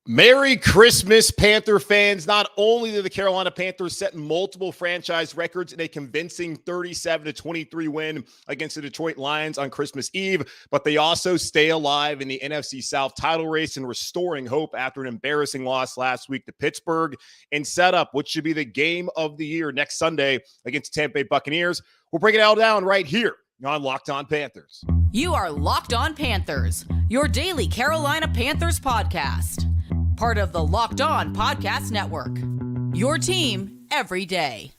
Merry Christmas, Panther fans. Not only did the Carolina Panthers set multiple franchise records in a convincing 37-23 win against the Detroit Lions on Christmas Eve, but they also stay alive in the NFC South title race and restoring hope after an embarrassing loss last week to Pittsburgh and set up what should be the game of the year next Sunday against the Tampa Bay Buccaneers. We'll break it all down right here on Locked On Panthers. You are Locked On Panthers, your daily Carolina Panthers podcast. Part of the Locked On Podcast Network. Your team every day.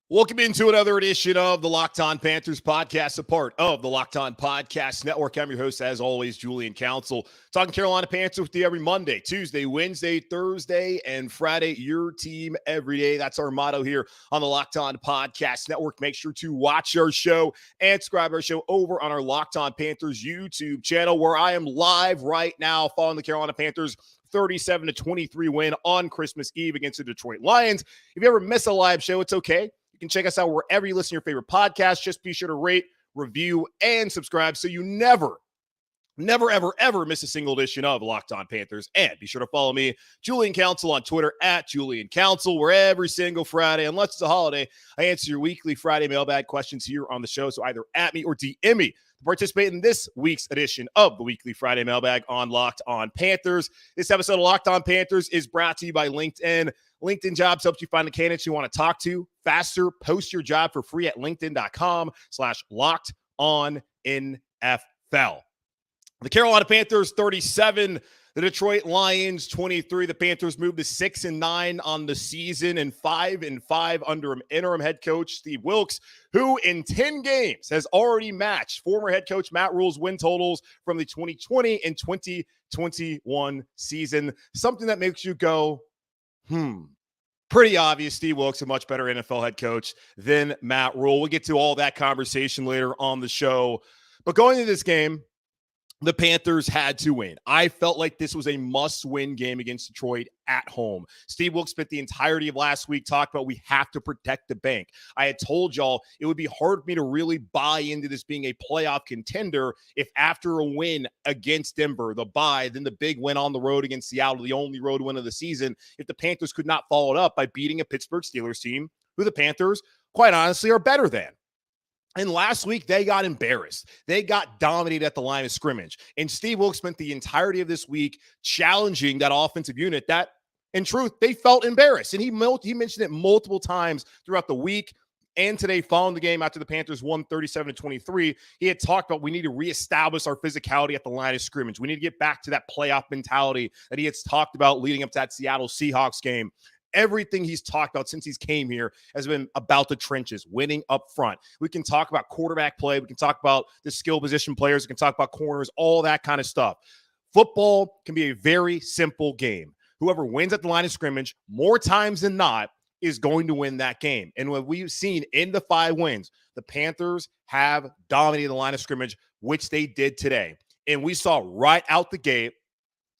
Welcome into another edition of the Locked On Panthers podcast, a part of the Locked On Podcast Network. I'm your host, as always, Julian Council, talking Carolina Panthers with you every Monday, Tuesday, Wednesday, Thursday, and Friday. Your team every day. That's our motto here on the Locked On Podcast Network. Make sure to watch our show and subscribe to our show over on our Locked On Panthers YouTube channel, where I am live right now following the Carolina Panthers 37-23 win on Christmas Eve against the Detroit Lions. If you ever miss a live show, it's okay. You can check us out wherever you listen to your favorite podcast. Just be sure to rate, review, and subscribe so you never, ever miss a single edition of Locked On Panthers. And be sure to follow me, Julian Council, on Twitter at Julian Council, where every single Friday, unless it's a holiday, I answer your weekly Friday mailbag questions here on the show. So either at me or DM me to participate in this week's edition of the weekly Friday mailbag on Locked On Panthers. This episode of Locked On Panthers is brought to you by LinkedIn. LinkedIn Jobs helps you find the candidates you want to talk to faster. Post your job for free at linkedin.com/LockedOnNFL. The Carolina Panthers 37, the Detroit Lions 23. The Panthers moved to 6-9 on the season and 5-5 under interim head coach Steve Wilks, who in 10 games has already matched former head coach Matt Rule's win totals from the 2020 and 2021 season. Something that makes you go, pretty obvious. Steve Wilks, a much better NFL head coach than Matt Rule. We'll get to all that conversation later on the show. But going into this game, the Panthers had to win. I felt like this was a must-win game against Detroit at home. Steve Wilks spent the entirety of last week talking about we have to protect the bank. I had told y'all it would be hard for me to really buy into this being a playoff contender if after a win against Denver, the bye, then the big win on the road against Seattle, the only road win of the season, if the Panthers could not follow it up by beating a Pittsburgh Steelers team who the Panthers, quite honestly, are better than. And last week, they got embarrassed. They got dominated at the line of scrimmage. And Steve Wilks spent the entirety of this week challenging that offensive unit that, in truth, they felt embarrassed. And he mentioned it multiple times throughout the week and today following the game after the Panthers won 37-23. He had talked about we need to reestablish our physicality at the line of scrimmage. We need to get back to that playoff mentality that he had talked about leading up to that Seattle Seahawks game. Everything he's talked about since he's came here has been about the trenches, winning up front. We can talk about quarterback play. We can talk about the skill position players. We can talk about corners, all that kind of stuff. Football can be a very simple game. Whoever wins at the line of scrimmage more times than not is going to win that game. And what we've seen in the 5 wins, the Panthers have dominated the line of scrimmage, which they did today. And we saw right out the gate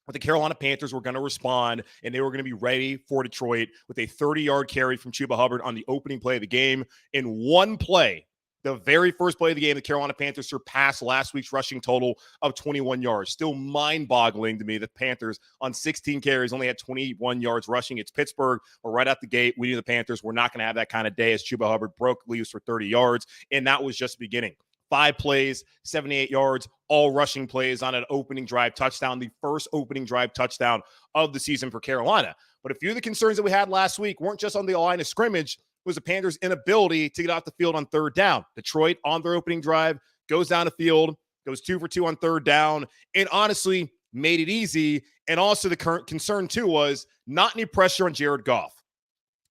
but the Carolina Panthers were going to respond, and they were going to be ready for Detroit with a 30-yard carry from Chuba Hubbard on the opening play of the game. In one play, the very first play of the game, the Carolina Panthers surpassed last week's rushing total of 21 yards. Still mind-boggling to me that the Panthers on 16 carries only had 21 yards rushing. It's Pittsburgh, but right out the gate, we knew the Panthers were not going to have that kind of day as Chuba Hubbard broke loose for 30 yards, and that was just the beginning. 5 plays, 78 yards, all rushing plays on an opening drive touchdown, the first opening drive touchdown of the season for Carolina. But a few of the concerns that we had last week weren't just on the line of scrimmage. It was the Panthers' inability to get off the field on third down. Detroit, on their opening drive, goes down the field, goes 2 for 2 on third down, and honestly made it easy. And also the current concern, too, was not any pressure on Jared Goff.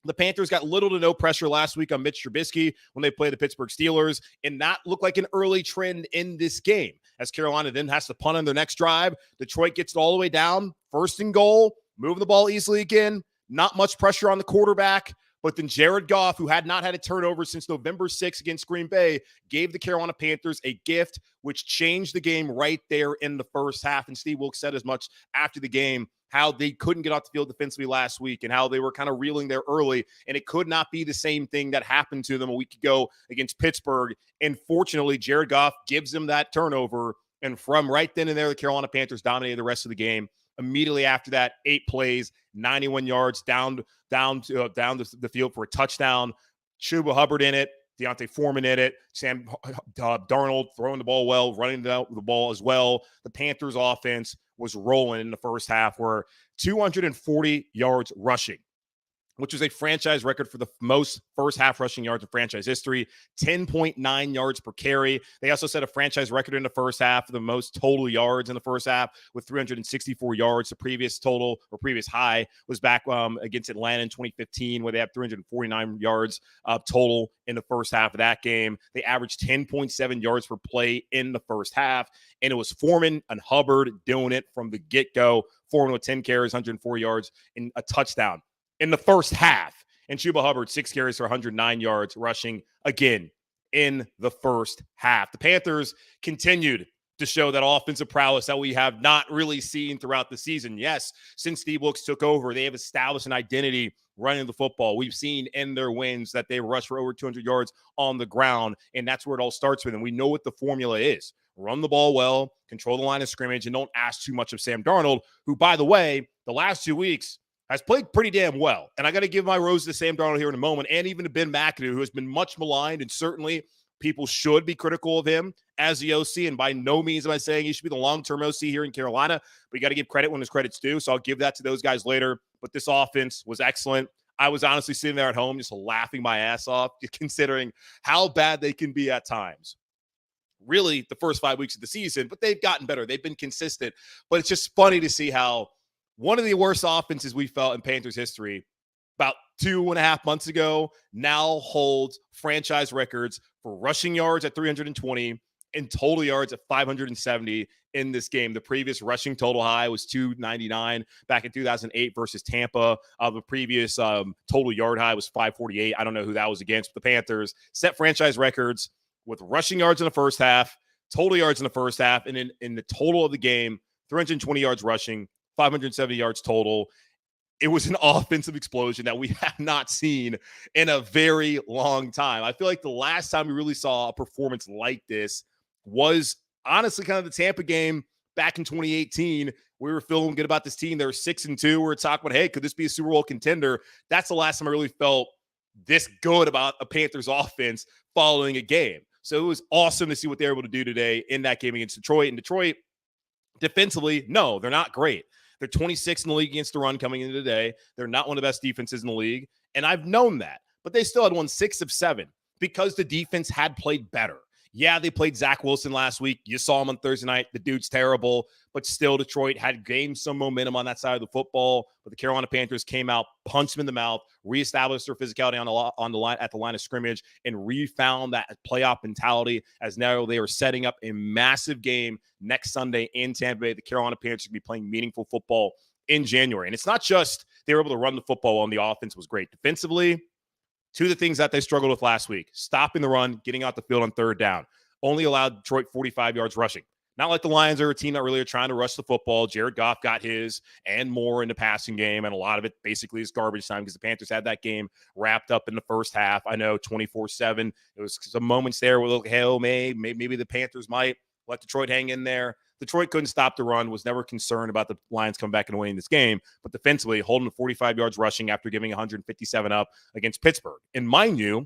The Panthers got little to no pressure last week on Mitch Trubisky when they played the Pittsburgh Steelers, and that looked like an early trend in this game. As Carolina then has to punt on their next drive, Detroit gets it all the way down, 1st and goal, moving the ball easily again, not much pressure on the quarterback, But then Jared Goff, who had not had a turnover since November 6th against Green Bay, gave the Carolina Panthers a gift, which changed the game right there in the first half. And Steve Wilks said as much after the game, how they couldn't get off the field defensively last week and how they were kind of reeling there early. And it could not be the same thing that happened to them a week ago against Pittsburgh. And fortunately, Jared Goff gives them that turnover. And from right then and there, the Carolina Panthers dominated the rest of the game. Immediately after that, 8 plays, 91 yards down the field for a touchdown. Chuba Hubbard in it, Deontay Foreman in it, Sam Darnold throwing the ball well, running the ball as well. The Panthers offense was rolling in the first half, where 240 yards rushing, which was a franchise record for the most first half rushing yards in franchise history, 10.9 yards per carry. They also set a franchise record in the first half for the most total yards in the first half with 364 yards. The previous total or previous high was back against Atlanta in 2015, where they had 349 yards total in the first half of that game. They averaged 10.7 yards per play in the first half, and it was Foreman and Hubbard doing it from the get-go. Foreman with 10 carries, 104 yards, and a touchdown in the first half. And Chuba Hubbard, 6 carries for 109 yards rushing again in the first half. The Panthers continued to show that offensive prowess that we have not really seen throughout the season. Yes, since Steve Wilks took over, they have established an identity running the football. We've seen in their wins that they rush for over 200 yards on the ground, and that's where it all starts with. And we know what the formula is. Run the ball well, control the line of scrimmage, and don't ask too much of Sam Darnold, who, by the way, the last 2 weeks has played pretty damn well. And I got to give my rose to Sam Darnold here in a moment, and even to Ben McAdoo, who has been much maligned, and certainly people should be critical of him as the OC. And by no means am I saying he should be the long-term OC here in Carolina, but you got to give credit when his credit's due. So I'll give that to those guys later. But this offense was excellent. I was honestly sitting there at home just laughing my ass off, considering how bad they can be at times. Really, the first 5 weeks of the season, but they've gotten better. They've been consistent. But it's just funny to see how one of the worst offenses we felt in Panthers history about 2.5 months ago now holds franchise records for rushing yards at 320 and total yards at 570 in this game. The previous rushing total high was 299 back in 2008 versus Tampa. The previous total yard high was 548. I don't know who that was against, but the Panthers set franchise records with rushing yards in the first half, total yards in the first half, and in the total of the game, 320 yards rushing, 570 yards total. It was an offensive explosion that we have not seen in a very long time. I feel like the last time we really saw a performance like this was honestly kind of the Tampa game back in 2018. We were feeling good about this team. They were 6-2. We were talking about, hey, could this be a Super Bowl contender? That's the last time I really felt this good about a Panthers offense following a game. So it was awesome to see what they were able to do today in that game against Detroit. And Detroit, defensively, no, they're not great. They're 26th in the league against the run coming into today. They're not one of the best defenses in the league, and I've known that. But they still had won 6 of 7 because the defense had played better. Yeah, they played Zach Wilson last week. You saw him on Thursday night. The dude's terrible, but still Detroit had gained some momentum on that side of the football. But the Carolina Panthers came out, punched them in the mouth, reestablished their physicality on the line at the line of scrimmage, and refound that playoff mentality as now they are setting up a massive game next Sunday in Tampa Bay. The Carolina Panthers will be playing meaningful football in January. And it's not just they were able to run the football on the offense was great. Defensively, two of the things that they struggled with last week, stopping the run, getting out the field on third down. Only allowed Detroit 45 yards rushing. Not like the Lions are a team that really are trying to rush the football. Jared Goff got his and more in the passing game, and a lot of it basically is garbage time because the Panthers had that game wrapped up in the first half. I know 24-7. There was some moments there where, hell, maybe the Panthers might let Detroit hang in there. Detroit couldn't stop the run, was never concerned about the Lions coming back and winning this game, but defensively holding 45 yards rushing after giving 157 up against Pittsburgh. And mind you,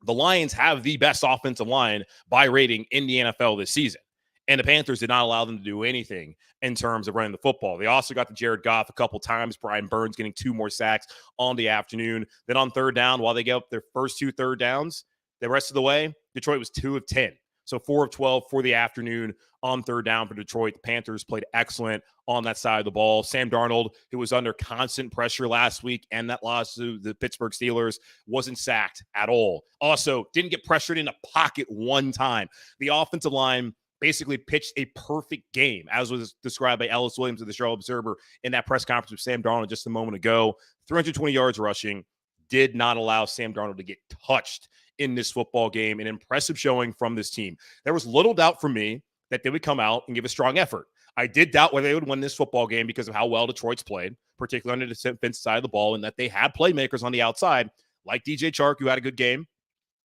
the Lions have the best offensive line by rating in the NFL this season. And the Panthers did not allow them to do anything in terms of running the football. They also got to Jared Goff a couple times. Brian Burns getting 2 more sacks on the afternoon. Then on third down, while they gave up their first 2 third downs, the rest of the way, Detroit was 2 of 10. So 4 of 12 for the afternoon on third down for Detroit. The Panthers played excellent on that side of the ball. Sam Darnold, who was under constant pressure last week and that loss to the Pittsburgh Steelers, wasn't sacked at all. Also, didn't get pressured in a pocket one time. The offensive line basically pitched a perfect game, as was described by Ellis Williams of the Charlotte Observer in that press conference with Sam Darnold just a moment ago. 320 yards rushing, did not allow Sam Darnold to get touched in this football game. An impressive showing from this team. There was little doubt for me that they would come out and give a strong effort. I did doubt whether they would win this football game because of how well Detroit's played, particularly on the defensive side of the ball, and that they had playmakers on the outside, like DJ Chark, who had a good game,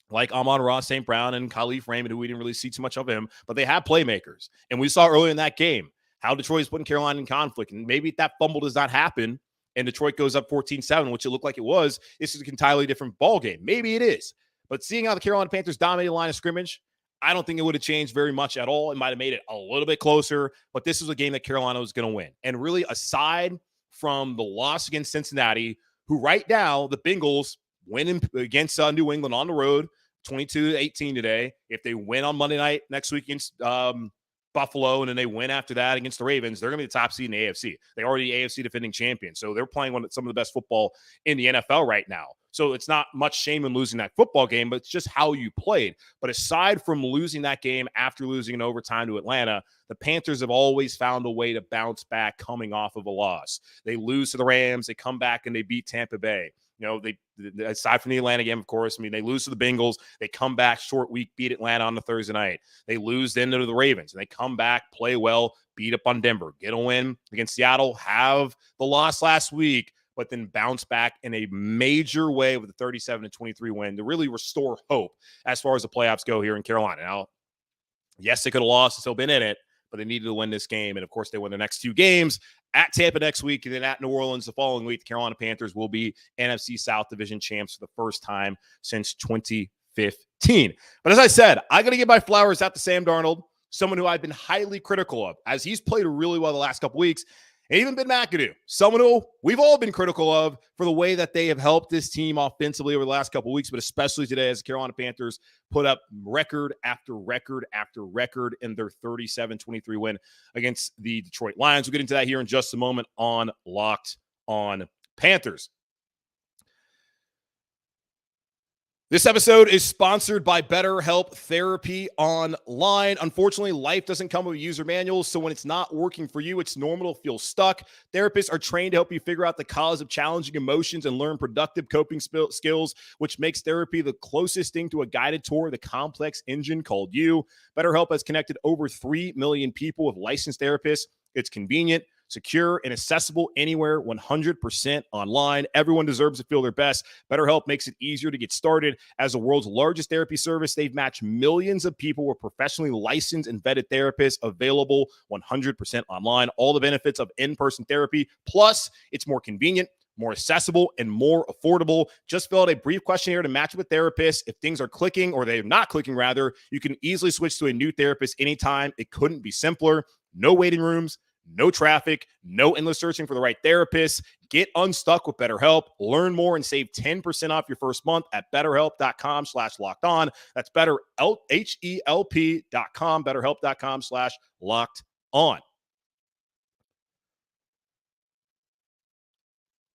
like Amon-Ra St. Brown and Khalif Raymond, who we didn't really see too much of him, but they have playmakers. And we saw earlier in that game how Detroit is putting Carolina in conflict. And maybe that fumble does not happen and Detroit goes up 14-7, which it looked like it was, this is an entirely different ball game. Maybe it is. But seeing how the Carolina Panthers dominated the line of scrimmage, I don't think it would have changed very much at all. It might have made it a little bit closer, but this was a game that Carolina was going to win. And really, aside from the loss against Cincinnati, who right now, the Bengals win against New England on the road, 22-18 today. If they win on Monday night next week against Buffalo, and then they win after that against the Ravens, they're going to be the top seed in the AFC. They already AFC defending champions. So they're playing some of the best football in the NFL right now. So it's not much shame in losing that football game, but it's just how you played. But aside from losing that game after losing in overtime to Atlanta, the Panthers have always found a way to bounce back coming off of a loss. They lose to the Rams, they come back and they beat Tampa Bay. You know, they aside from the Atlanta game, of course, I mean, they lose to the Bengals. They come back short week, beat Atlanta on the Thursday night. They lose then to the Ravens, and they come back, play well, beat up on Denver, get a win against Seattle, have the loss last week, but then bounce back in a major way with a 37-23 win to really restore hope as far as the playoffs go here in Carolina. Now, yes, they could have lost and still been in it, but they needed to win this game. And, of course, they win the next two games at Tampa next week and then at New Orleans the following week. The Carolina Panthers will be NFC South Division champs for the first time since 2015. But as I said, I got to give my flowers out to Sam Darnold, someone who I've been highly critical of, as he's played really well the last couple weeks. And even Ben McAdoo, someone who we've all been critical of for the way that they have helped this team offensively over the last couple of weeks, but especially today as the Carolina Panthers put up record after record after record in their 37-23 win against the Detroit Lions. We'll get into that here in just a moment on Locked On Panthers. This episode is sponsored by BetterHelp Therapy Online. Unfortunately, life doesn't come with a user manual, so when it's not working for you, it's normal to feel stuck. Therapists are trained to help you figure out the cause of challenging emotions and learn productive coping skills, which makes therapy the closest thing to a guided tour of the complex engine called you. BetterHelp has connected over 3 million people with licensed therapists. It's convenient, secure, and accessible anywhere, 100% online. Everyone deserves to feel their best. BetterHelp makes it easier to get started. As the world's largest therapy service, they've matched millions of people with professionally licensed and vetted therapists, available 100% online. All the benefits of in-person therapy, plus it's more convenient, more accessible, and more affordable. Just fill out a brief questionnaire to match with a therapist. If things are clicking, or they're not clicking rather, you can easily switch to a new therapist anytime. It couldn't be simpler. No waiting rooms, no traffic, no endless searching for the right therapist. Get unstuck with BetterHelp. Learn more and save 10% off your first month at BetterHelp.com/lockedon. That's BetterHelp.com, BetterHelp.com/lockedon.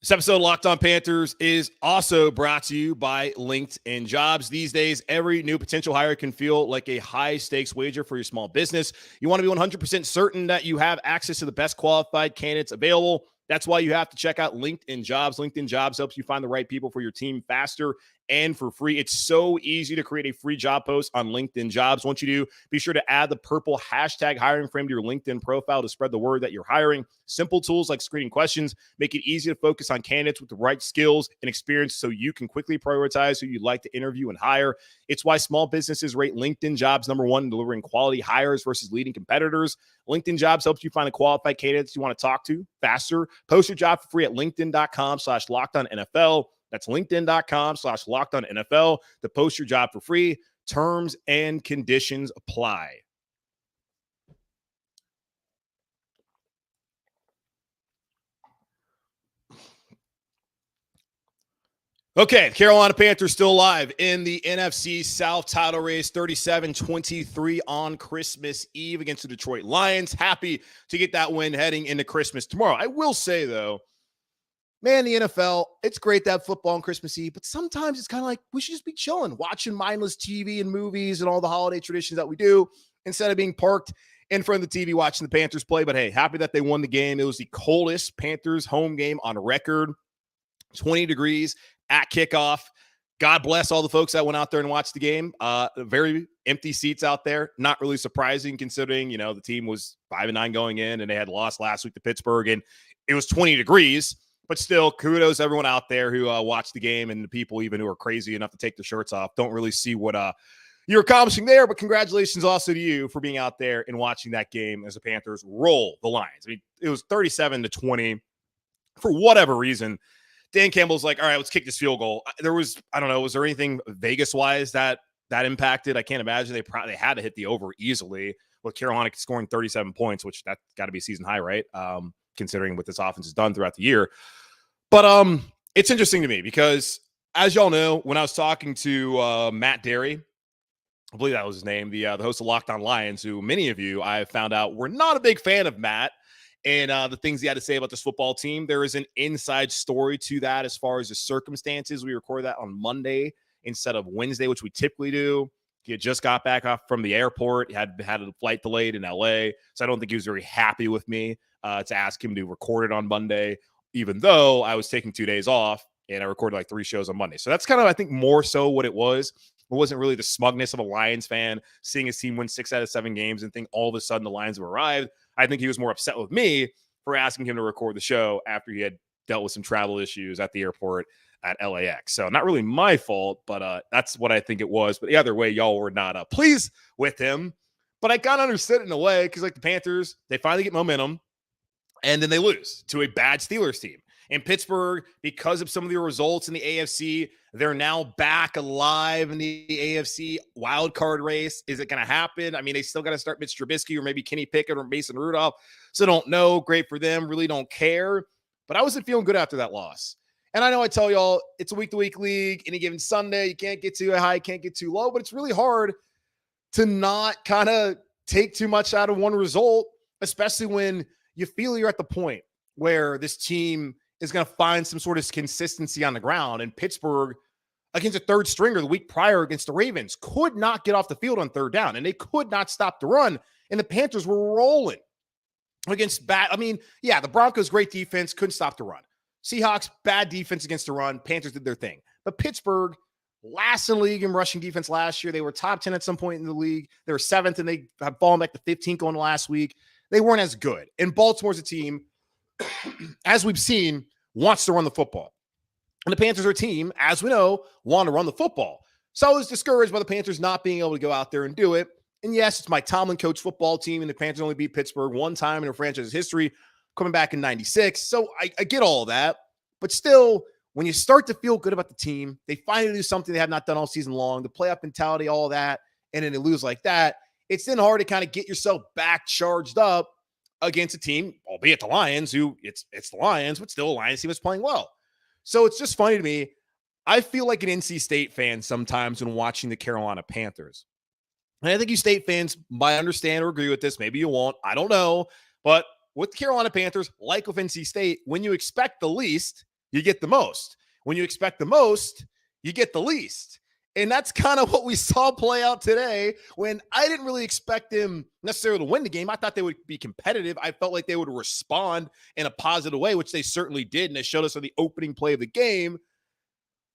This episode of Locked On Panthers is also brought to you by LinkedIn Jobs. These days, every new potential hire can feel like a high-stakes wager for your small business. You want to be 100% certain that you have access to the best qualified candidates available. That's why you have to check out LinkedIn Jobs. LinkedIn Jobs helps you find the right people for your team faster and for free. It's so easy to create a free job post on LinkedIn Jobs. Once you do, be sure to add the purple hashtag hiring frame to your LinkedIn profile to spread the word that you're hiring. Simple tools like screening questions make it easy to focus on candidates with the right skills and experience so you can quickly prioritize who you'd like to interview and hire. It's why small businesses rate LinkedIn Jobs #1 in delivering quality hires versus leading competitors. LinkedIn Jobs helps you find the qualified candidates you want to talk to faster. Post your job for free at linkedin.com/lockedonnfl. That's linkedin.com/lockedonnfl to post your job for free. Terms and conditions apply. Okay, Carolina Panthers still alive in the NFC South title race, 37-23 on Christmas Eve against the Detroit Lions. Happy to get that win heading into Christmas tomorrow. I will say, though, man, the NFL, it's great to have football on Christmas Eve, but sometimes it's kind of like we should just be chilling, watching mindless TV and movies and all the holiday traditions that we do instead of being parked in front of the TV watching the Panthers play. But hey, happy that they won the game. It was the coldest Panthers home game on record, 20 degrees at kickoff. God bless all the folks that went out there and watched the game. Very empty seats out there. Not really surprising considering, the team was 5-9 going in and they had lost last week to Pittsburgh and it was 20 degrees. But still, kudos to everyone out there who watched the game and the people even who are crazy enough to take their shirts off. Don't really see what you're accomplishing there, but congratulations also to you for being out there and watching that game as the Panthers roll the Lions. I mean, it was 37-20 for whatever reason. Dan Campbell's like, all right, let's kick this field goal. Was there anything Vegas-wise that impacted? I can't imagine. They had to hit the over easily with Carolina scoring 37 points, which that's got to be season high, right? Considering what this offense has done throughout the year. But it's interesting to me because, as y'all know, when I was talking to Matt Derry, I believe that was his name, the host of Locked On Lions, who many of you I found out were not a big fan of Matt and the things he had to say about this football team. There is an inside story to that as far as the circumstances. We recorded that on Monday instead of Wednesday, which we typically do. He had just got back off from the airport. He had a flight delayed in LA. So I don't think he was very happy with me to ask him to record it on Monday, even though I was taking 2 days off and I recorded like 3 shows on Monday. So that's kind of, I think, more so what it was. It wasn't really the smugness of a Lions fan seeing his team win 6 out of 7 games and think all of a sudden the Lions have arrived. I think he was more upset with me for asking him to record the show after he had dealt with some travel issues at the airport at LAX. So not really my fault, but that's what I think it was. But the other way, y'all were not pleased with him. But I kind of understood it in a way because, like, the Panthers, they finally get momentum and then they lose to a bad Steelers team. In Pittsburgh, because of some of the results in the AFC, they're now back alive in the AFC wild card race. Is it going to happen? I mean, they still got to start Mitch Trubisky or maybe Kenny Pickett or Mason Rudolph. So don't know. Great for them. Really don't care. But I wasn't feeling good after that loss. And I know I tell y'all it's a week-to-week league. Any given Sunday, you can't get too high, can't get too low. But it's really hard to not kind of take too much out of one result, especially when you feel you're at the point where this team is going to find some sort of consistency on the ground. And Pittsburgh, against a third stringer the week prior against the Ravens, could not get off the field on third down, and they could not stop the run. And the Panthers were rolling against bad. I mean, yeah, the Broncos, great defense, couldn't stop the run. Seahawks, bad defense against the run. Panthers did their thing. But Pittsburgh, last in the league in rushing defense last year. They were top 10 at some point in the league. They were 7th, and they have fallen back to 15th going last week. They weren't as good. And Baltimore's a team, as we've seen, wants to run the football. And the Panthers are a team, as we know, want to run the football. So I was discouraged by the Panthers not being able to go out there and do it. And yes, it's my Tomlin coach football team, and the Panthers only beat Pittsburgh one time in their franchise history, coming back in 96. So I get all of that. But still, when you start to feel good about the team, they finally do something they have not done all season long, the playoff mentality, all that, and then they lose like that, it's then hard to kind of get yourself back charged up against a team, albeit the Lions, who it's the Lions, but still a Lions team is playing well. So it's just funny to me. I feel like an NC State fan sometimes when watching the Carolina Panthers. And I think you State fans might understand or agree with this. Maybe you won't. I don't know. But with the Carolina Panthers, like with NC State, when you expect the least, you get the most. When you expect the most, you get the least. And that's kind of what we saw play out today when I didn't really expect them necessarily to win the game. I thought they would be competitive. I felt like they would respond in a positive way, which they certainly did. And they showed us on the opening play of the game.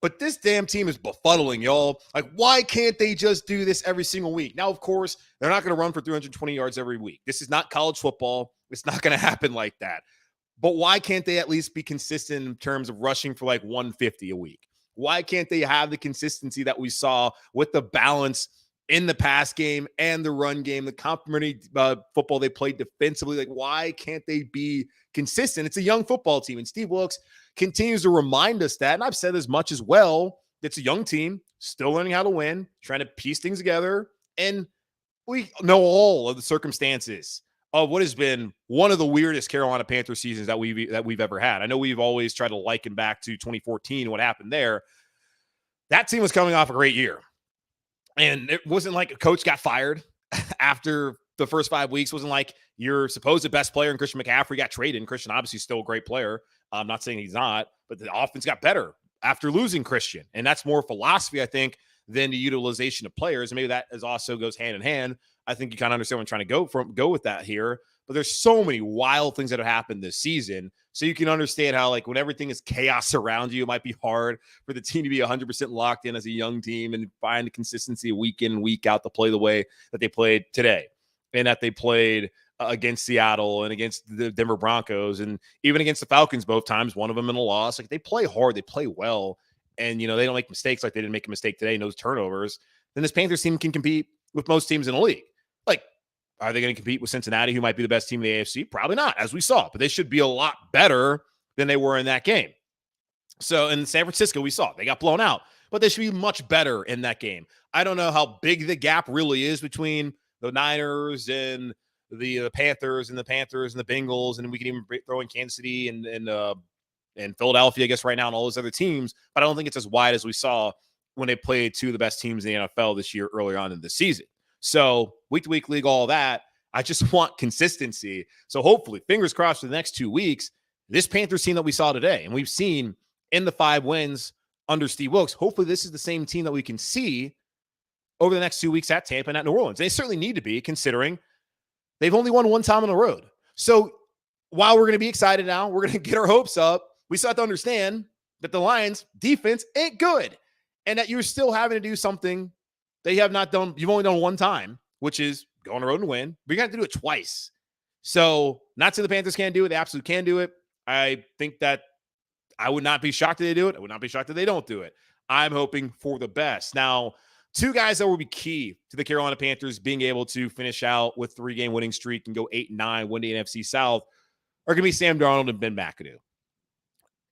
But this damn team is befuddling, y'all. Like, why can't they just do this every single week? Now, of course, they're not going to run for 320 yards every week. This is not college football. It's not going to happen like that. But why can't they at least be consistent in terms of rushing for like 150 a week? Why can't they have the consistency that we saw with the balance in the pass game and the run game, the complementary football they played defensively? Like, why can't they be consistent? It's a young football team, and Steve Wilkes continues to remind us that. And I've said as much as well. It's a young team, still learning how to win, trying to piece things together. And we know all of the circumstances of what has been one of the weirdest Carolina Panthers seasons that we've ever had. I know we've always tried to liken back to 2014, what happened there. That team was coming off a great year. And it wasn't like a coach got fired after the first 5 weeks. It wasn't like your supposed best player in Christian McCaffrey got traded. And Christian obviously still a great player. I'm not saying he's not, but the offense got better after losing Christian. And that's more philosophy, I think, than the utilization of players. And maybe that also goes hand in hand. I think you kind of understand what I'm trying to go with that here. but there's so many wild things that have happened this season. So you can understand how, like, when everything is chaos around you, it might be hard for the team to be 100% locked in as a young team and find the consistency week in and week out to play the way that they played today and that they played against Seattle and against the Denver Broncos and even against the Falcons both times, one of them in a loss. Like, they play hard, they play well, and, you know, they don't make mistakes like they didn't make a mistake today, no turnovers. Then this Panthers team can compete with most teams in the league. Like, are they going to compete with Cincinnati, who might be the best team in the AFC? Probably not, as we saw, but they should be a lot better than they were in that game. So in San Francisco, we saw they got blown out, but they should be much better in that game. I don't know how big the gap really is between the Niners and the Panthers and the Bengals, and we can even throw in Kansas City and Philadelphia, I guess, right now, and all those other teams, but I don't think it's as wide as we saw when they played two of the best teams in the NFL this year earlier on in the season. So week-to-week league, all that, I just want consistency. So hopefully, fingers crossed for the next 2 weeks, this Panthers team that we saw today, and we've seen in the 5 wins under Steve Wilks, hopefully this is the same team that we can see over the next 2 weeks at Tampa and at New Orleans. They certainly need to be, considering they've only won one time on the road. So while we're going to be excited now, we're going to get our hopes up, we still have to understand that the Lions defense ain't good and that you're still having to do something they have not done. You've only done one time, which is go on the road and win, but you're going to have to do it twice. So not saying the Panthers can't do it. They absolutely can do it. I think that I would not be shocked if they do it. I would not be shocked if they don't do it. I'm hoping for the best. Now, two guys that will be key to the Carolina Panthers being able to finish out with 3-game winning streak and go 8-9, win the NFC South are going to be Sam Darnold and Ben McAdoo.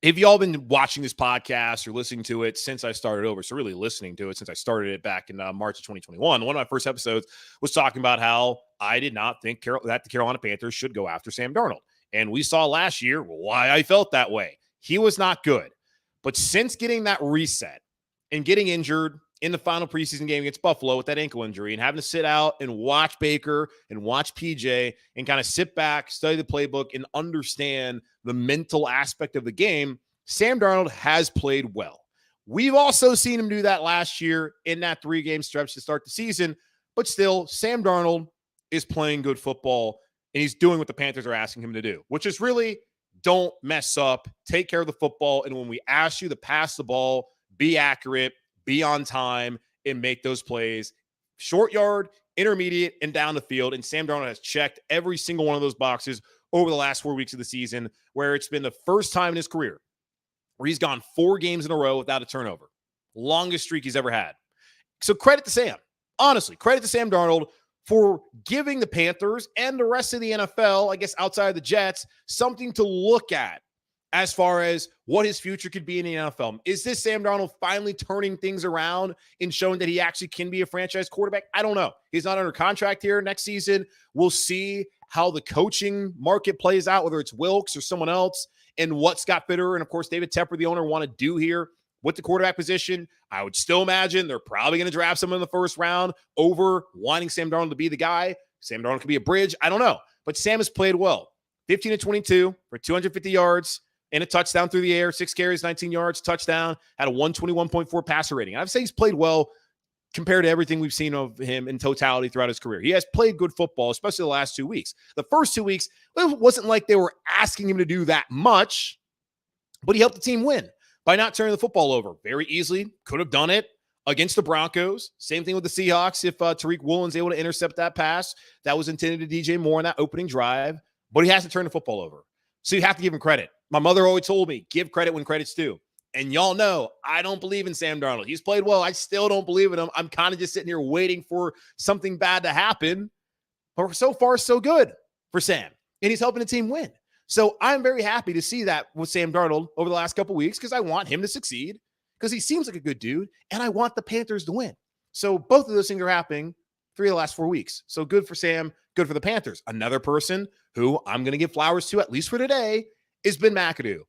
If y'all been watching this podcast or listening to it since I started over, so really listening to it since I started it back in March of 2021, one of my first episodes was talking about how I did not think that the Carolina Panthers should go after Sam Darnold. And we saw last year why I felt that way. He was not good. But since getting that reset and getting injured in the final preseason game against Buffalo with that ankle injury and having to sit out and watch Baker and watch PJ and kind of sit back, study the playbook, and understand the mental aspect of the game, Sam Darnold has played well. We've also seen him do that last year in that 3-game stretch to start the season, but still, Sam Darnold is playing good football, and he's doing what the Panthers are asking him to do, which is really don't mess up, take care of the football, and when we ask you to pass the ball, be accurate, be on time, and make those plays short yard, intermediate, and down the field. And Sam Darnold has checked every single one of those boxes over the last 4 weeks of the season, where it's been the first time in his career where he's gone 4 games in a row without a turnover. Longest streak he's ever had. So credit to Sam. Honestly, credit to Sam Darnold for giving the Panthers and the rest of the NFL, I guess outside of the Jets, something to look at as far as what his future could be in the NFL. Is this Sam Darnold finally turning things around and showing that he actually can be a franchise quarterback? I don't know. He's not under contract here next season. We'll see how the coaching market plays out, whether it's Wilks or someone else, and what Scott Fitter and, of course, David Tepper, the owner, want to do here with the quarterback position. I would still imagine they're probably going to draft someone in the first round over wanting Sam Darnold to be the guy. Sam Darnold could be a bridge. I don't know. But Sam has played well. 15-22 for 250 yards and a touchdown through the air, 6 carries, 19 yards, touchdown, had a 121.4 passer rating. I'd say he's played well compared to everything we've seen of him in totality throughout his career. He has played good football, especially the last 2 weeks. The first 2 weeks, it wasn't like they were asking him to do that much, but he helped the team win by not turning the football over. Very easily, could have done it against the Broncos. Same thing with the Seahawks if Tariq Woolen's able to intercept that pass that was intended to DJ Moore in that opening drive, but he hasn't turned the football over. So you have to give him credit. My mother always told me, give credit when credit's due. And y'all know, I don't believe in Sam Darnold. He's played well. I still don't believe in him. I'm kind of just sitting here waiting for something bad to happen. But so far, so good for Sam. And he's helping the team win. So I'm very happy to see that with Sam Darnold over the last couple of weeks because I want him to succeed because he seems like a good dude. And I want the Panthers to win. So both of those things are happening 3 of the last 4 weeks. So good for Sam, good for the Panthers. Another person who I'm going to give flowers to, at least for today, is Ben McAdoo.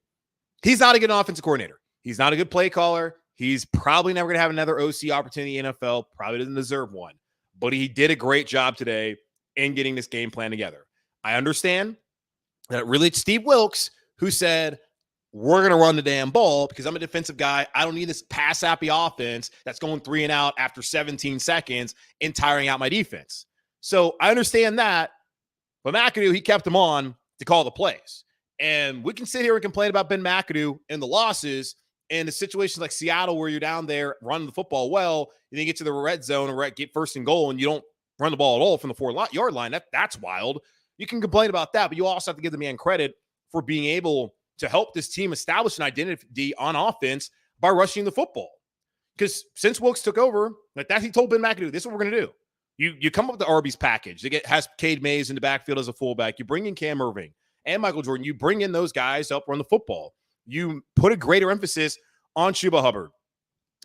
He's not a good offensive coordinator. He's not a good play caller. He's probably never going to have another OC opportunity in the NFL. Probably doesn't deserve one. But he did a great job today in getting this game plan together. I understand that really it's Steve Wilks who said, we're going to run the damn ball because I'm a defensive guy. I don't need this pass-happy offense that's going 3 and out after 17 seconds and tiring out my defense. So I understand that. But McAdoo, he kept him on to call the plays. And we can sit here and complain about Ben McAdoo and the losses and the situations like Seattle where you're down there running the football well, and then you get to the red zone or get first and goal and you don't run the ball at all from the 4-yard line. That's wild. You can complain about that, but you also have to give the man credit for being able to help this team establish an identity on offense by rushing the football. Because since Wilks took over, like that, he told Ben McAdoo, this is what we're going to do. You come up with the Arby's package. Has Cade Mays in the backfield as a fullback. You bring in Cam Irving and Michael Jordan. You bring in those guys to help run the football. You put a greater emphasis on Chuba Hubbard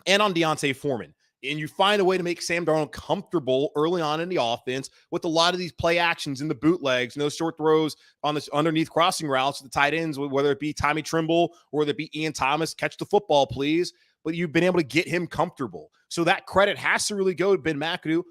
and on Deontay Foreman. And you find a way to make Sam Darnold comfortable early on in the offense with a lot of these play actions and the bootlegs and those short throws on this underneath crossing routes, the tight ends, whether it be Tommy Trimble or whether it be Ian Thomas, catch the football, please. But you've been able to get him comfortable. So that credit has to really go to Ben McAdoo,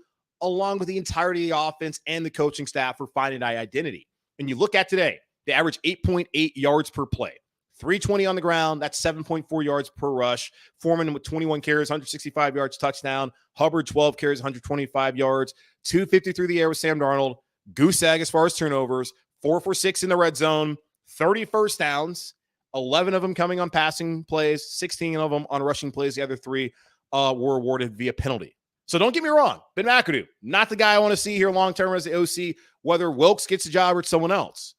along with the entirety of the offense and the coaching staff for finding that identity. And you look at today, they average 8.8 yards per play. 320 on the ground. That's 7.4 yards per rush. Foreman with 21 carries, 165 yards, touchdown. Hubbard, 12 carries, 125 yards. 250 through the air with Sam Darnold. Goose egg as far as turnovers. 4 for 6 in the red zone. 30 first downs. 11 of them coming on passing plays. 16 of them on rushing plays. The other 3 were awarded via penalty. So don't get me wrong. Ben McAdoo, not the guy I want to see here long-term as the OC, whether Wilks gets a job or it's someone else.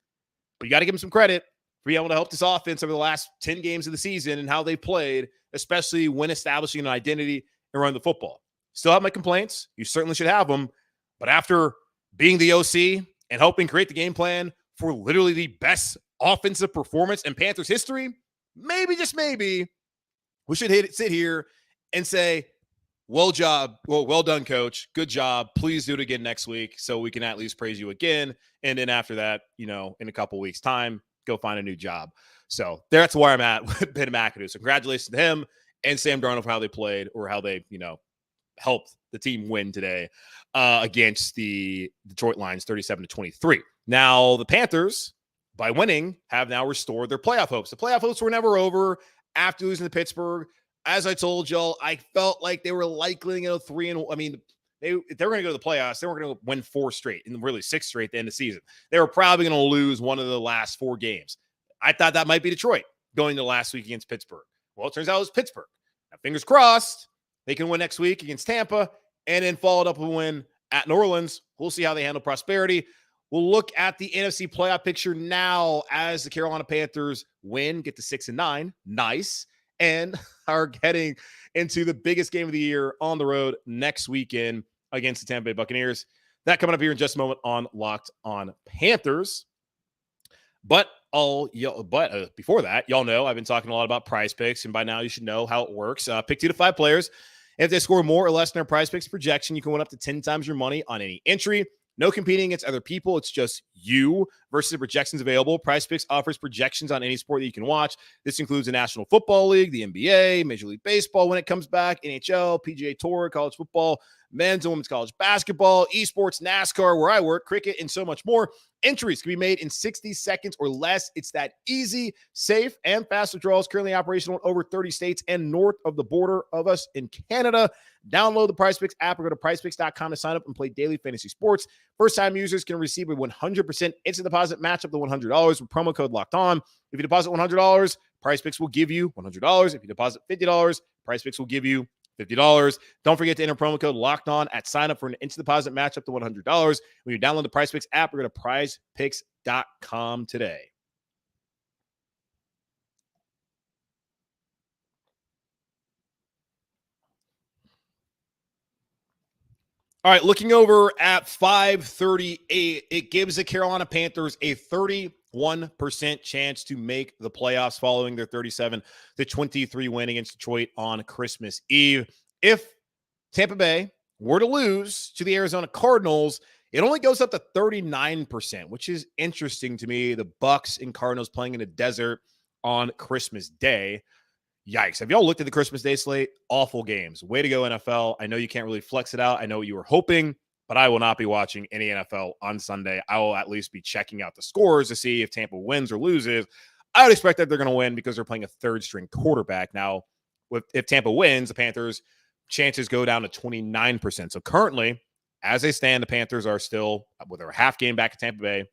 But you got to give him some credit for being able to help this offense over the last 10 games of the season and how they played, especially when establishing an identity and running the football. Still have my complaints. You certainly should have them. But after being the OC and helping create the game plan for literally the best offensive performance in Panthers history, maybe, just maybe, we should sit here and say, well done, coach. Good job. Please do it again next week so we can at least praise you again. And then after that, in a couple weeks' time, go find a new job. So that's where I'm at with Ben McAdoo. So congratulations to him and Sam Darnold for how they played or how they, helped the team win today against the Detroit Lions 37-23. Now, the Panthers, by winning, have now restored their playoff hopes. The playoff hopes were never over after losing to Pittsburgh. As I told y'all, I felt like they were likely to go 3-1. I mean, if they were going to go to the playoffs, they were going to win 4 straight and really 6 straight at the end of the season. They were probably going to lose one of the last 4 games. I thought that might be Detroit going to last week against Pittsburgh. Well, it turns out it was Pittsburgh. Now, fingers crossed, they can win next week against Tampa and then follow it up with a win at New Orleans. We'll see how they handle prosperity. We'll look at the NFC playoff picture now as the Carolina Panthers win, get to 6-9. Nice. And are heading into the biggest game of the year on the road next weekend against the Tampa Bay Buccaneers. That coming up here in just a moment on Locked On Panthers. But before that, y'all know I've been talking a lot about Prize Picks, and by now you should know how it works. Pick 2 to 5 players. If they score more or less than their Prize Picks projection, you can win up to 10 times your money on any entry. No competing against other people. It's just you versus the projections available. Prize Picks offers projections on any sport that you can watch. This includes the National Football League, the NBA, Major League Baseball when it comes back, NHL, PGA Tour, college football, men's and women's college basketball, esports, NASCAR, where I work, cricket, and so much more. Entries can be made in 60 seconds or less. It's that easy, safe, and fast withdrawals. Currently operational in over 30 states and north of the border of us in Canada. Download the PrizePicks app or go to prizepicks.com to sign up and play daily fantasy sports. First-time users can receive a 100% instant deposit match up to $100 with promo code Locked On. If you deposit $100, PrizePicks will give you $100. If you deposit $50, PrizePicks will give you $50. Don't forget to enter promo code Locked On at sign up for an instant deposit match up to $100 when you download the PrizePicks app or go to prizepicks.com today. All right, looking over at 538, it gives the Carolina Panthers a 31% chance to make the playoffs following their 37-23 win against Detroit on Christmas Eve. If Tampa Bay were to lose to the Arizona Cardinals, it only goes up to 39%, which is interesting to me. The Bucs and Cardinals playing in a desert on Christmas Day. Yikes. Have y'all looked at the Christmas Day slate? Awful games. Way to go, NFL. I know you can't really flex it out. I know what you were hoping, but I will not be watching any NFL on Sunday. I will at least be checking out the scores to see if Tampa wins or loses. I would expect that they're going to win because they're playing a third-string quarterback. Now, if Tampa wins, the Panthers' chances go down to 29%. So currently, as they stand, the Panthers are still, with a half game back at Tampa Bay,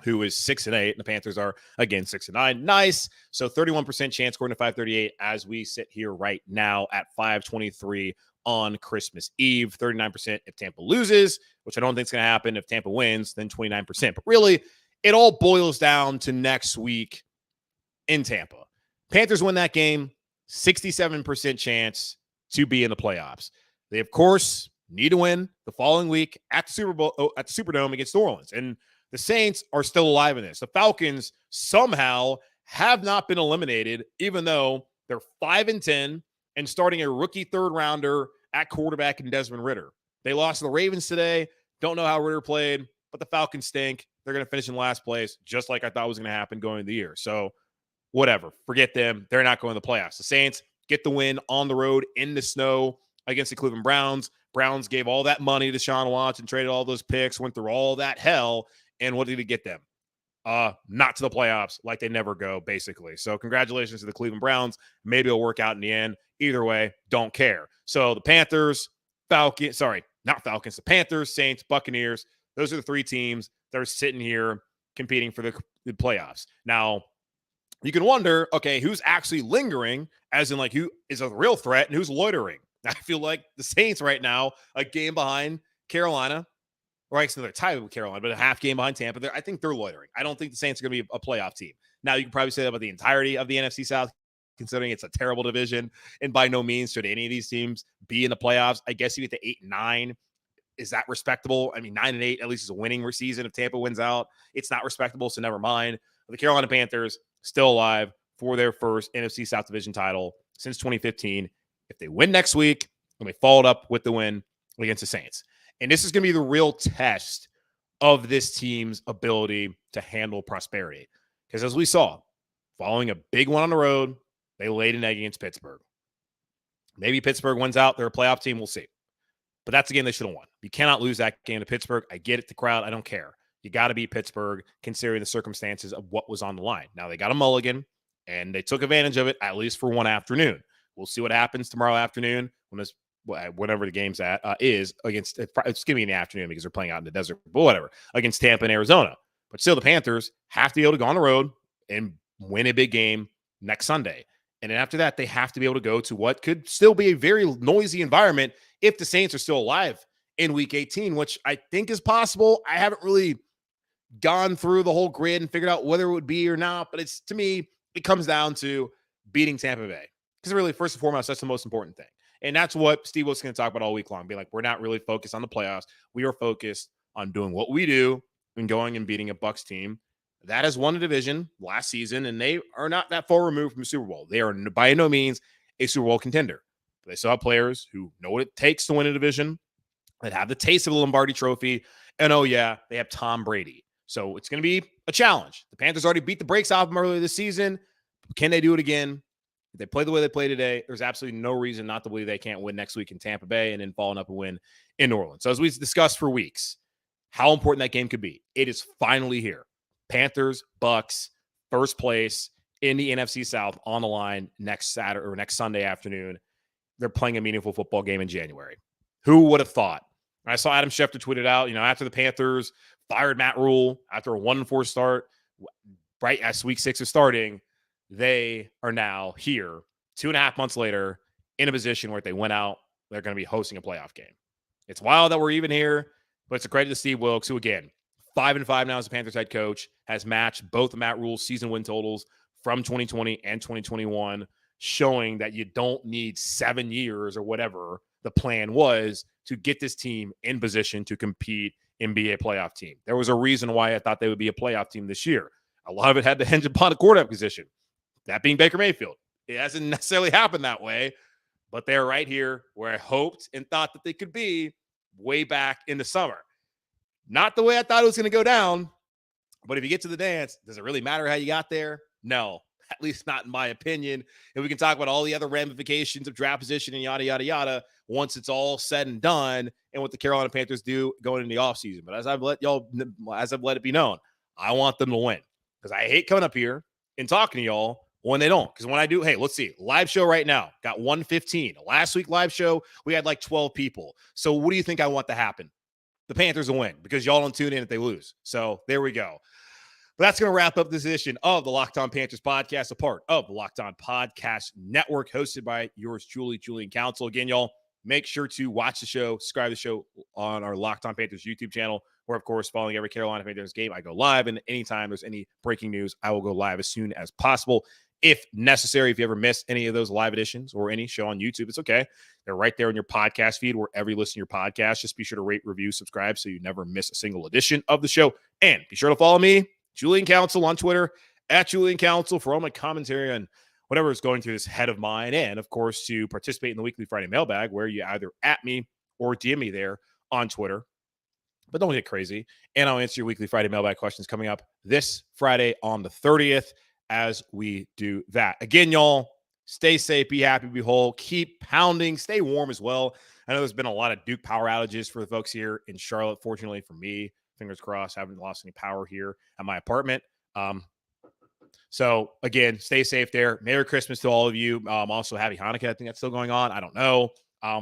who is 6-8, and the Panthers are again 6-9. Nice. So 31% chance according to 538 as we sit here right now at 523 on Christmas Eve. 39% if Tampa loses, which I don't think is going to happen. If Tampa wins, then 29%. But really, it all boils down to next week in Tampa. Panthers win that game, 67% chance to be in the playoffs. They, of course, need to win the following week at the Superdome against New Orleans. And the Saints are still alive in this. The Falcons somehow have not been eliminated, even though they're 5-10 and starting a rookie third rounder at quarterback in Desmond Ridder. They lost to the Ravens today. Don't know how Ridder played, but the Falcons stink. They're going to finish in last place, just like I thought was going to happen going into the year. So whatever, forget them. They're not going to the playoffs. The Saints get the win on the road in the snow against the Cleveland Browns. Browns gave all that money to Deshaun Watson, traded all those picks, went through all that hell, and what did it get them? Not to the playoffs, like they never go, basically. So congratulations to the Cleveland Browns. Maybe it'll work out in the end. Either way, don't care. So the Panthers, the Panthers, Saints, Buccaneers, those are the three teams that are sitting here competing for the playoffs. Now, you can wonder, okay, who's actually lingering, as in like who is a real threat and who's loitering? I feel like the Saints right now, a game behind Carolina, or actually they're tied with Carolina, but a half game behind Tampa. I think they're loitering. I don't think the Saints are going to be a playoff team. Now, you can probably say that about the entirety of the NFC South, considering it's a terrible division, and by no means should any of these teams be in the playoffs. I guess you get to 8-9. Is that respectable? I mean, 9-8 at least is a winning season. If Tampa wins out, it's not respectable, so never mind. But the Carolina Panthers still alive for their first NFC South division title since 2015. If they win next week, and they followed up with the win against the Saints. And this is going to be the real test of this team's ability to handle prosperity. Because as we saw, following a big one on the road, they laid an egg against Pittsburgh. Maybe Pittsburgh wins out. They're a playoff team. We'll see. But that's a game they should have won. You cannot lose that game to Pittsburgh. I get it, the crowd. I don't care. You got to beat Pittsburgh considering the circumstances of what was on the line. Now, they got a mulligan, and they took advantage of it, at least for one afternoon. We'll see what happens tomorrow afternoon whenever the game's is against. It's going to be in the afternoon because they're playing out in the desert, but whatever, against Tampa and Arizona. But still, the Panthers have to be able to go on the road and win a big game next Sunday. And then after that, they have to be able to go to what could still be a very noisy environment if the Saints are still alive in Week 18, which I think is possible. I haven't really gone through the whole grid and figured out whether it would be or not, but to me, it comes down to beating Tampa Bay. Because really, first and foremost, that's the most important thing. And that's what Steve was going to talk about all week long. Be like, we're not really focused on the playoffs. We are focused on doing what we do and going and beating a Bucs team that has won a division last season, and they are not that far removed from the Super Bowl. They are by no means a Super Bowl contender. But they still have players who know what it takes to win a division, that have the taste of the Lombardi Trophy, and oh yeah, they have Tom Brady. So it's going to be a challenge. The Panthers already beat the brakes off them earlier this season. Can they do it again? If they play the way they play today, there's absolutely no reason not to believe they can't win next week in Tampa Bay and then following up a win in New Orleans. So as we've discussed for weeks, how important that game could be. It is finally here. Panthers, Bucs, first place in the NFC South on the line next Saturday or next Sunday afternoon. They're playing a meaningful football game in January. Who would have thought? I saw Adam Schefter tweeted out, after the Panthers fired Matt Rule after a 1-4 start, right as Week 6 is starting, they are now here 2.5 months later in a position where if they went out, they're going to be hosting a playoff game. It's wild that we're even here, but it's a credit to Steve Wilks, who again, 5-5 now as the Panthers head coach, has matched both of Matt Rule's season win totals from 2020 and 2021, showing that you don't need 7 years or whatever the plan was to get this team in position to compete and be a playoff team. There was a reason why I thought they would be a playoff team this year. A lot of it had to hinge upon the quarterback position, that being Baker Mayfield. It hasn't necessarily happened that way, but they're right here where I hoped and thought that they could be way back in the summer. Not the way I thought it was going to go down, but if you get to the dance, does it really matter how you got there? No, at least not in my opinion. And we can talk about all the other ramifications of draft position and yada, yada, yada once it's all said and done and what the Carolina Panthers do going into the offseason. But as I've let it be known, I want them to win because I hate coming up here and talking to y'all when they don't. Because when I do, hey, let's see. Live show right now. Got 115. Last week live show, we had like 12 people. So what do you think I want to happen? The Panthers will win because y'all don't tune in if they lose. So there we go. But that's going to wrap up this edition of the Locked On Panthers podcast, a part of the Locked On Podcast Network, hosted by yours truly, Julian Council. Again, y'all, make sure to watch the show, subscribe to the show on our Locked On Panthers YouTube channel, where, of course, following every Carolina Panthers game, I go live. And anytime there's any breaking news, I will go live as soon as possible. If necessary, if you ever miss any of those live editions or any show on YouTube, it's okay. They're right there in your podcast feed, wherever you listen to your podcast. Just be sure to rate, review, subscribe so you never miss a single edition of the show. And be sure to follow me, Julian Council, on Twitter, at Julian Council, for all my commentary on whatever is going through this head of mine. And, of course, to participate in the weekly Friday mailbag, where you either at me or DM me there on Twitter. But don't get crazy. And I'll answer your weekly Friday mailbag questions coming up this Friday on the 30th as we do that. Again, y'all, stay safe, be happy, be whole, keep pounding, stay warm as well. I know there's been a lot of Duke power outages for the folks here in Charlotte. Fortunately for me, fingers crossed, I haven't lost any power here at my apartment. So, again, stay safe there. Merry Christmas to all of you. Also, happy Hanukkah. I think that's still going on. I don't know.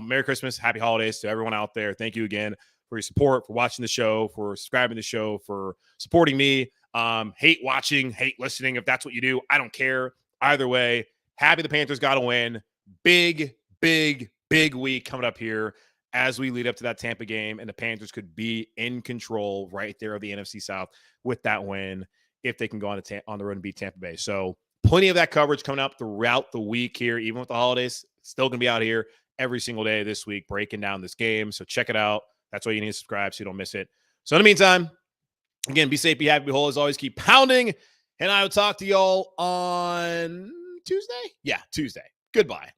Merry Christmas. Happy holidays to everyone out there. Thank you again for your support, for watching the show, for subscribing to the show, for supporting me. Hate watching, hate listening. If that's what you do, I don't care. Either way, happy the Panthers got to win. Big, big, big week coming up here as we lead up to that Tampa game, and the Panthers could be in control right there of the NFC South with that win if they can go on the road and beat Tampa Bay. So plenty of that coverage coming up throughout the week here, even with the holidays. Still going to be out here every single day this week breaking down this game. So check it out. That's why you need to subscribe so you don't miss it. So in the meantime, again, be safe, be happy, be whole. As always, keep pounding. And I will talk to y'all on Tuesday. Yeah, Tuesday. Goodbye.